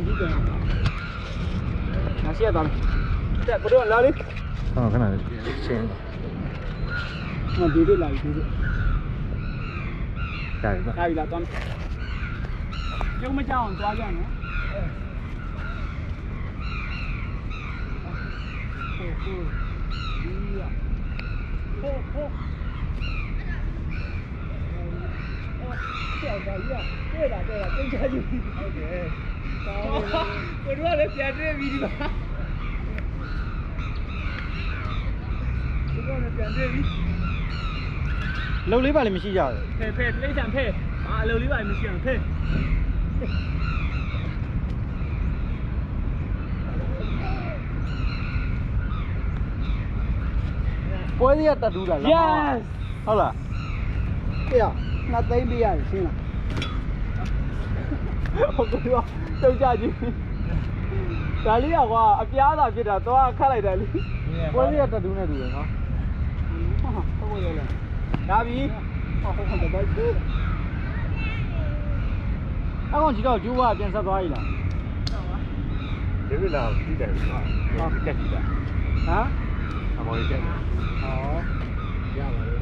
ဒီကနာရှိရတော့တက်ဘယ်တော့လာလေခဏချင်းမဒီလိုလာပြီဒီလိုဒါပဲလာပြီလားတော့ကျုံမကြောက်အောင်သွားကြနော်ကြောက်ပါရတဲ့တာတိတ်ချကြည့်ဟုတ်တယ်ကိုတို့ကလည်းပြန်တွေ့ပြီဒီမှာကိုတို့ကလည်းပြန်တွေ့ပြီလှုပ်လေးပါလည်းမရှိကြဘူးဖဲတိတ်ဆန်ဖဲအလုပ်လေးပါမရှိအောင်ဖဲပွဲစီကတတူးတာလား Yes ဟုတ်လားဟေ့နှစ်သိန်းပေးရတယ်ရှင်းလားဟုတ်ကဲ့တော့ကြောက်ကြကြည့်ဒါလေးကွာအပြားသာဖြစ်တာသွားခတ်လိုက်တယ်လေပွဲစီကတတူးနဲ့တူတယ်နော်ဟုတ်ရလားဒါပြီဟုတ်တယ်ဘာကြီးအဲ့ကောင်ကြီးတော့ကျိုးကပြန်ဆက်သွားပြီလားဒီလိုလားပြီးတယ်ဟာတက်ကြည့်တာဟမ်အမော်ကြီးတက်တယ်ဟောရပါလေ